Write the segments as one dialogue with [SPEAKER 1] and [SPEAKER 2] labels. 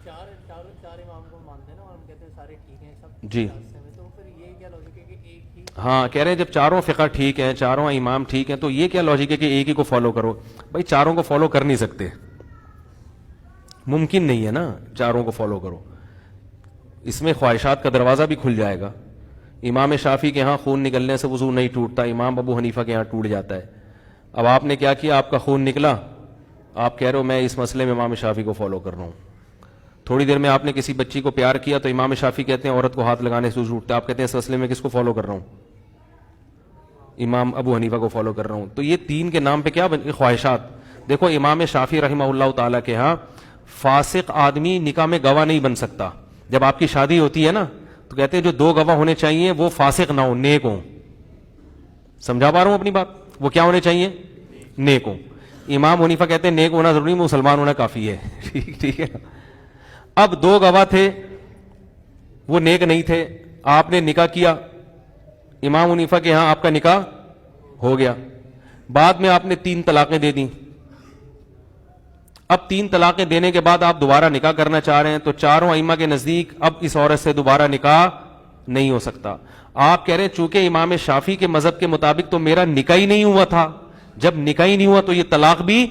[SPEAKER 1] چار امام کو مانتے ہیں نا اور ہم کہتے ہیں سارے ٹھیک ہیں سب
[SPEAKER 2] جی
[SPEAKER 1] تو پھر یہ کیا لاجک ہے کہ ایک ہی؟
[SPEAKER 2] ہاں کہہ رہے ہیں جب چاروں فقہ ٹھیک ہیں، چاروں امام ٹھیک ہیں، تو یہ کیا لاجک ہے کہ ایک ہی کو فالو کرو؟ بھائی چاروں کو فالو کر نہیں سکتے، ممکن نہیں ہے نا چاروں کو فالو کرو، اس میں خواہشات کا دروازہ بھی کھل جائے گا۔ امام شافعی کے ہاں خون نکلنے سے وضو نہیں ٹوٹتا، امام ابو حنیفہ کے ہاں ٹوٹ جاتا ہے۔ اب آپ نے کیا کیا، آپ کا خون نکلا، آپ کہہ رہے ہو میں اس مسئلے میں امام شافعی کو فالو کر رہا ہوں۔ تھوڑی دیر میں آپ نے کسی بچی کو پیار کیا تو امام شافعی کہتے ہیں عورت کو ہاتھ لگانے سے وضو ٹوٹتا ہے، آپ کہتے ہیں اس مسئلے میں کس کو فالو کر رہا ہوں؟ امام ابو حنیفہ کو فالو کر رہا ہوں۔ تو یہ دین کے نام پہ کیا خواہشات۔ دیکھو امام شافعی رحمہ اللہ تعالیٰ کے ہاں فاسق آدمی نکاح میں گواہ نہیں بن سکتا۔ جب آپ کی شادی ہوتی ہے نا تو کہتے ہیں جو دو گواہ ہونے چاہیے وہ فاسق نہ ہو، نیک ہوں۔ سمجھا پا رہا ہوں اپنی بات؟ وہ کیا ہونے چاہیے؟ نیک ہوں۔ امام حنیفہ کہتے ہیں نیک ہونا ضروری، مسلمان ہونا کافی ہے۔ ٹھیک ہے۔ اب دو گواہ تھے، وہ نیک نہیں تھے، آپ نے نکاح کیا، امام حنیفہ کے ہاں آپ کا نکاح ہو گیا، بعد میں آپ نے 3 طلاقیں دے دیں۔ اب 3 طلاقیں دینے کے بعد آپ دوبارہ نکاح کرنا چاہ رہے ہیں تو چاروں ائمہ کے نزدیک اب اس عورت سے دوبارہ نکاح نہیں ہو سکتا۔ آپ کہہ رہے ہیں چونکہ امام شافعی کے مذہب کے مطابق تو میرا نکاح ہی نہیں ہوا تھا، جب نکاح ہی نہیں ہوا تو یہ طلاق بھی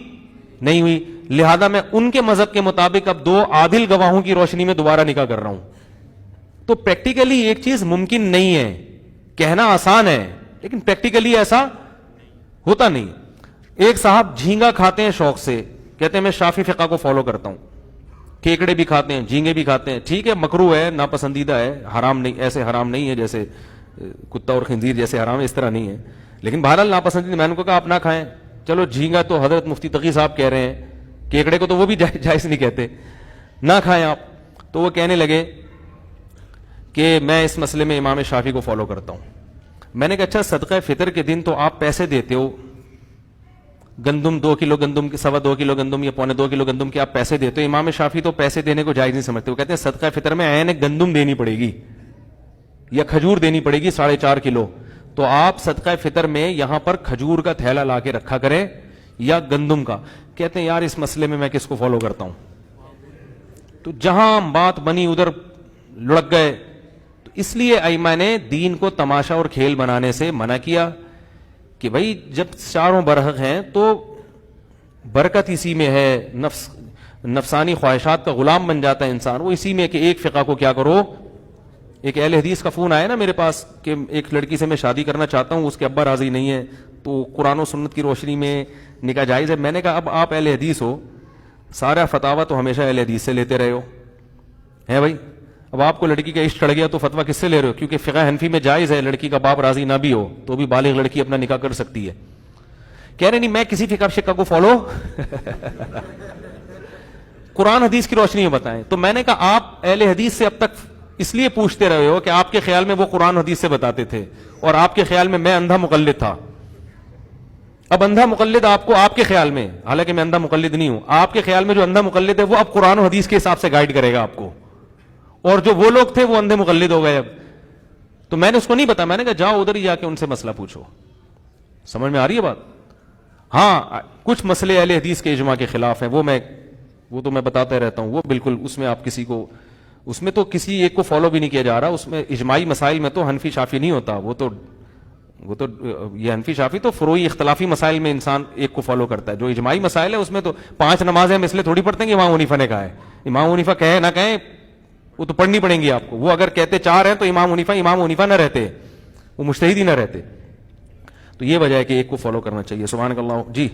[SPEAKER 2] نہیں ہوئی، لہذا میں ان کے مذہب کے مطابق اب 2 عادل گواہوں کی روشنی میں دوبارہ نکاح کر رہا ہوں۔ تو پریکٹیکلی ایک چیز ممکن نہیں ہے، کہنا آسان ہے لیکن پریکٹیکلی ایسا ہوتا نہیں۔ ایک صاحب جھینگا کھاتے ہیں شوق سے، کہتے ہیں میں شافعی فقہ کو فالو کرتا ہوں، کیکڑے بھی کھاتے ہیں، جھینگے بھی کھاتے ہیں، ٹھیک ہے مکروہ ہے، ناپسندیدہ ہے، حرام نہیں، ایسے حرام نہیں ہے جیسے کتا اور خنزیر جیسے حرام ہے، اس طرح نہیں ہے، لیکن بہرحال ناپسندیدہ، میں نے کہا آپ نہ کھائیں۔ چلو جھینگا تو حضرت مفتی تقی صاحب کہہ رہے ہیں، کیکڑے کو تو وہ بھی جائز نہیں کہتے، نہ کھائیں آپ۔ تو وہ کہنے لگے کہ میں اس مسئلے میں امام شافعی کو فالو کرتا ہوں۔ میں نے کہا اچھا صدقہ فطر کے دن تو آپ پیسے دیتے ہو، گندم 2 کلو گندم کے 2.25 کلو گندم یا 2.25 کلو گندم کے آپ پیسے دیتے ہو، امام شافعی تو پیسے دینے کو جائز نہیں سمجھتے، وہ کہتے ہیں صدقہ فطر میں عین گندم دینی پڑے گی یا کھجور دینی پڑے گی 4.5 کلو، تو آپ صدقہ فطر میں یہاں پر کھجور کا تھیلا لا کے رکھا کریں یا گندم کا۔ کہتے ہیں یار اس مسئلے میں کس کو فالو کرتا ہوں؟ تو جہاں بات بنی ادھر لڑک گئے۔ تو اس لیے ائمہ نے دین کو تماشا اور کھیل بنانے سے منع کیا کہ بھائی جب چاروں برحق ہیں تو برکت اسی میں ہے، نفسانی خواہشات کا غلام بن جاتا ہے انسان، وہ اسی میں کہ ایک فقہ کو کیا کرو۔ ایک اہل حدیث کا فون آیا نا میرے پاس کہ ایک لڑکی سے میں شادی کرنا چاہتا ہوں، اس کے ابا راضی نہیں ہے، تو قرآن و سنت کی روشنی میں نکاح جائز ہے؟ میں نے کہا اب آپ اہل حدیث ہو، سارا فتاویٰ تو ہمیشہ اہل حدیث سے لیتے رہے ہو ہیں بھائی، اب آپ کو لڑکی کا عشق چڑھ گیا تو فتویٰ کس سے لے رہے ہو؟ کیونکہ فقہ حنفی میں جائز ہے لڑکی کا باپ راضی نہ بھی ہو تو بھی بالغ لڑکی اپنا نکاح کر سکتی ہے۔ کہہ رہے نہیں میں کسی فقہ کو فالو قرآن حدیث کی روشنی میں بتائیں۔ تو میں نے کہا آپ اہل حدیث سے اب تک اس لیے پوچھتے رہے ہو کہ آپ کے خیال میں وہ قرآن حدیث سے بتاتے تھے اور آپ کے خیال میں اندھا مقلد تھا۔ اب اندھا مقلد آپ کو، آپ کے خیال میں، حالانکہ میں اندھا مقلد نہیں ہوں، آپ کے خیال میں جو اندھا مقلد ہے وہ اب قرآن و حدیث کے حساب سے گائیڈ کرے گا آپ کو، اور جو وہ لوگ تھے وہ اندھے مقلد ہو گئے اب۔ تو میں نے اس کو نہیں بتایا، میں نے کہا جاؤ ادھر ہی جا کے ان سے مسئلہ پوچھو۔ سمجھ میں آ رہی ہے بات؟ ہاں کچھ مسئلے اہل حدیث کے اجماع کے خلاف ہیں، وہ تو میں بتاتا رہتا ہوں، وہ بالکل اس میں آپ کسی کو، اس میں تو کسی ایک کو فالو بھی نہیں کیا جا رہا، اس میں اجماعی مسائل میں تو حنفی شافعی نہیں ہوتا، وہ تو یہ حنفی شافعی تو فروعی اختلافی مسائل میں انسان ایک کو فالو کرتا ہے، جو اجماعی مسائل ہے اس میں تو 5 نمازیں ہم اس لیے تھوڑی پڑھتے ہیں کہ امام حنیفہ نے کہا ہے، امام حنیفہ کہے نہ کہیں وہ تو پڑھنی پڑیں گی آپ کو، وہ اگر کہتے 4 ہیں تو امام حنیفہ نہ رہتے، وہ مجتہد ہی نہ رہتے۔ تو یہ وجہ ہے کہ ایک کو فالو کرنا چاہیے۔ سبحان اللہ۔ جی